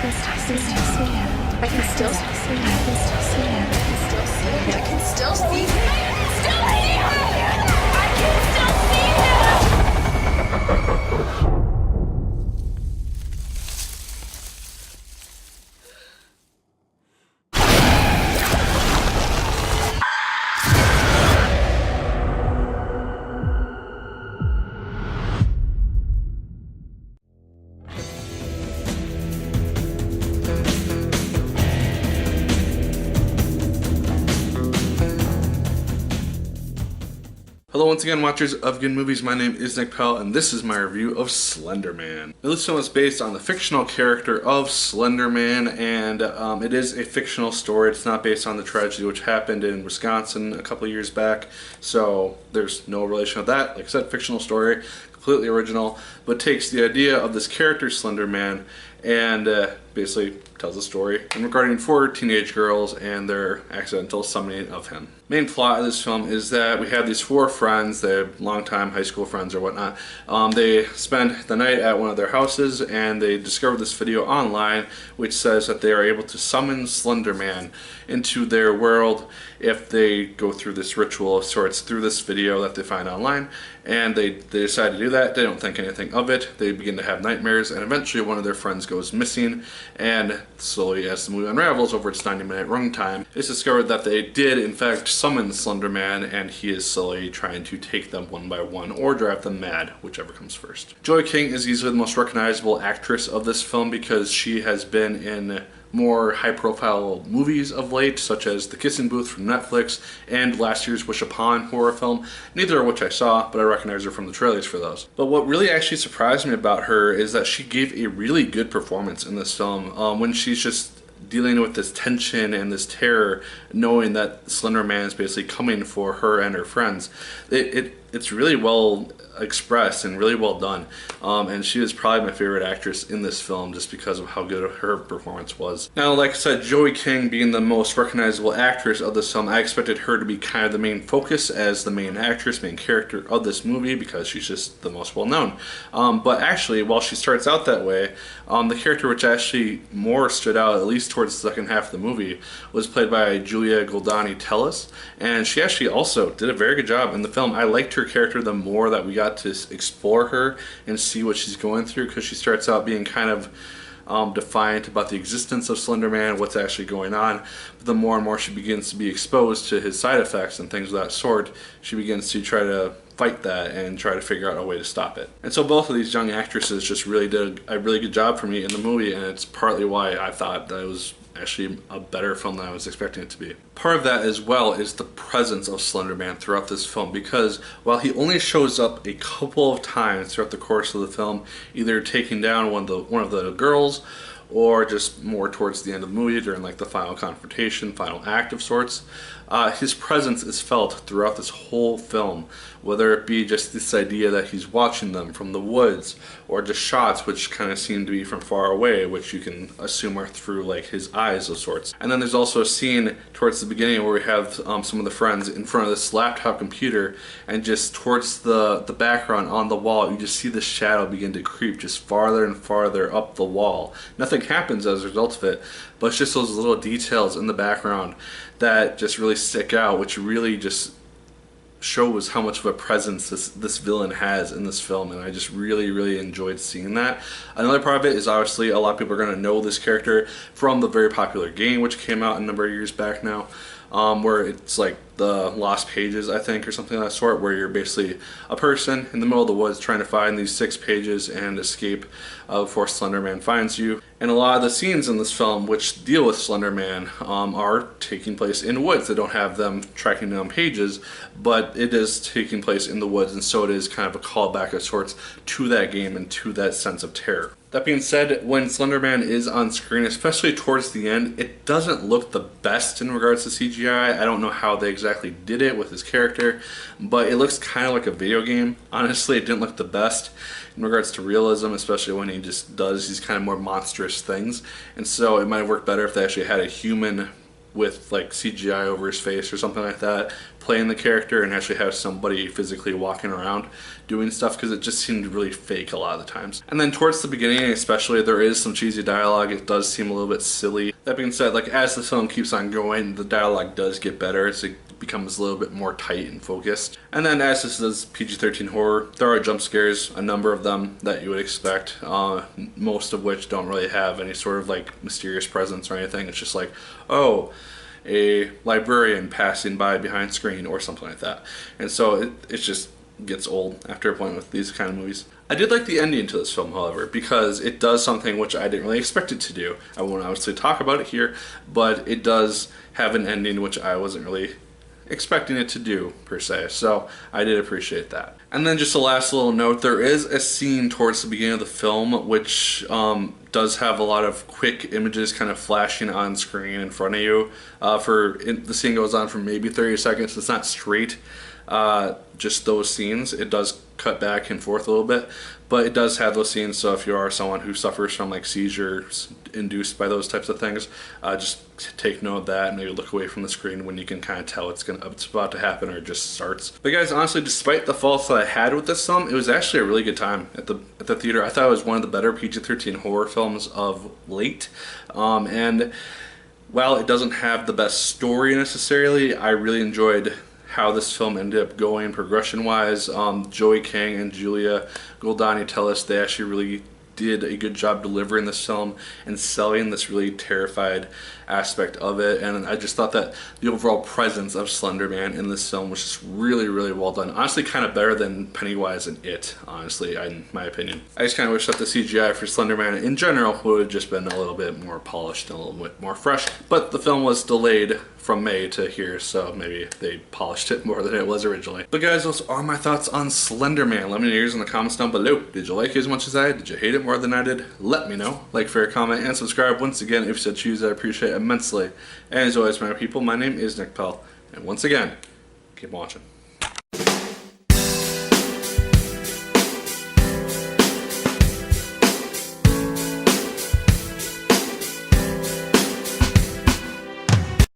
I can still see him. I can still see him. I can still see him. I can still see him. Hello once again, watchers of Good Movies. My name is Nick Pell, and this is my review of Slender Man. Now, this film is based on the fictional character of Slender Man, and it is a fictional story. It's not based on the tragedy which happened in Wisconsin a couple of years back, so there's no relation of that. Like I said, fictional story, completely original, but takes the idea of this character, Slender Man, and basically tells a story regarding 4 teenage girls and their accidental summoning of him. Main plot of this film is that we have these 4 friends, they're longtime high school friends or whatnot. They spend the night at one of their houses and they discover this video online which says that they are able to summon Slender Man into their world if they go through this ritual of sorts through this video that they find online, and they decide to do that. They don't think anything of it. They begin to have nightmares, and eventually one of their friends goes missing, and slowly as the movie unravels over its 90-minute runtime, it's discovered that they did in fact summon Slender Man, and he is slowly trying to take them one by one or drive them mad, whichever comes first. Joy King is easily the most recognizable actress of this film because she has been in more high-profile movies of late, such as The Kissing Booth from Netflix and last year's Wish Upon horror film, neither of which I saw, but I recognize her from the trailers for those. But what really actually surprised me about her is that she gave a really good performance in this film when she's just dealing with this tension and this terror, knowing that Slender Man is basically coming for her and her friends. It's really well expressed and really well done, and she is probably my favorite actress in this film just because of how good her performance was. Now, like I said, Joey King being the most recognizable actress of this film, I expected her to be kind of the main focus as the main actress, main character of this movie because she's just the most well known. But actually, while she starts out that way, the character which actually more stood out, at least towards the second half of the movie, was played by Julia Goldani Tellis, and she actually also did a very good job in the film. I liked her character the more that we got to explore her and see what she's going through, because she starts out being kind of defiant about the existence of Slender Man, what's actually going on, but the more and more she begins to be exposed to his side effects and things of that sort, she begins to try to fight that and try to figure out a way to stop it. And so both of these young actresses just really did a really good job for me in the movie, and it's partly why I thought that it was actually a better film than I was expecting it to be. Part of that as well is the presence of Slender Man throughout this film, because while he only shows up a couple of times throughout the course of the film, either taking down one of the girls or just more towards the end of the movie during like the final confrontation, final act of sorts, his presence is felt throughout this whole film, whether it be just this idea that he's watching them from the woods, or just shots which kind of seem to be from far away, which you can assume are through like his eyes of sorts. And then there's also a scene towards the beginning where we have some of the friends in front of this laptop computer, and just towards the background on the wall, you just see the shadow begin to creep just farther and farther up the wall. Nothing happens as a result of it, but it's just those little details in the background that just really stick out, which really just shows how much of a presence this villain has in this film, and I just really enjoyed seeing that. Another part of it is obviously a lot of people are going to know this character from the very popular game which came out a number of years back now, where it's like the Lost Pages, I think, or something of that sort, where you're basically a person in the middle of the woods trying to find these 6 pages and escape before Slender Man finds you. And a lot of the scenes in this film which deal with Slender Man are taking place in woods. They don't have them tracking down pages, but it is taking place in the woods, and so it is kind of a callback of sorts to that game and to that sense of terror. That being said, when Slender Man is on screen, especially towards the end, it doesn't look the best in regards to CGI. I don't know how they exactly did it with his character, but it looks kind of like a video game. Honestly, it didn't look the best in regards to realism, especially when he just does these kind of more monstrous things. And so it might have worked better if they actually had a human with like CGI over his face or something like that, playing the character and actually have somebody physically walking around doing stuff, because it just seemed really fake a lot of the times. And then towards the beginning especially, there is some cheesy dialogue. It does seem a little bit silly. That being said, like as the film keeps on going, the dialogue does get better as it becomes a little bit more tight and focused. And then as this is PG-13 horror, there are jump scares, a number of them that you would expect, most of which don't really have any sort of like mysterious presence or anything. It's just like, oh, a librarian passing by behind screen or something like that. And so it just gets old after a point with these kind of movies. I did like the ending to this film, however, because it does something which I didn't really expect it to do. I won't obviously talk about it here, but it does have an ending which I wasn't really expecting it to do per se, so I did appreciate that. And then just a last little note, there is a scene towards the beginning of the film which does have a lot of quick images kind of flashing on screen in front of you. The scene goes on for maybe 30 seconds. It's not straight, just those scenes. It does cut back and forth a little bit, but it does have those scenes. So if you are someone who suffers from like seizures induced by those types of things, just take note of that and maybe look away from the screen when you can kind of tell it's about to happen or it just starts. But guys, honestly, despite the faults that I had with this film, it was actually a really good time at the theater. I thought it was one of the better PG-13 horror films of late, and while it doesn't have the best story necessarily, I really enjoyed how this film ended up going progression wise. Joey King and Julia Goldani tell us they actually really did a good job delivering this film and selling this really terrified aspect of it. And I just thought that the overall presence of Slender Man in this film was just really, really well done. Honestly, kind of better than Pennywise and It, honestly, in my opinion. I just kind of wish that the CGI for Slender Man in general would have just been a little bit more polished and a little bit more fresh. But the film was delayed from May to here, so maybe they polished it more than it was originally. But guys, those are my thoughts on Slender Man. Let me know yours in the comments down below. Did you like it as much as I did? Did you hate it more than I did? Let me know. Like, favorite, comment, and subscribe. Once again, if you so choose, I appreciate it immensely. And as always, my people, my name is Nick Pell. And once again, keep watching.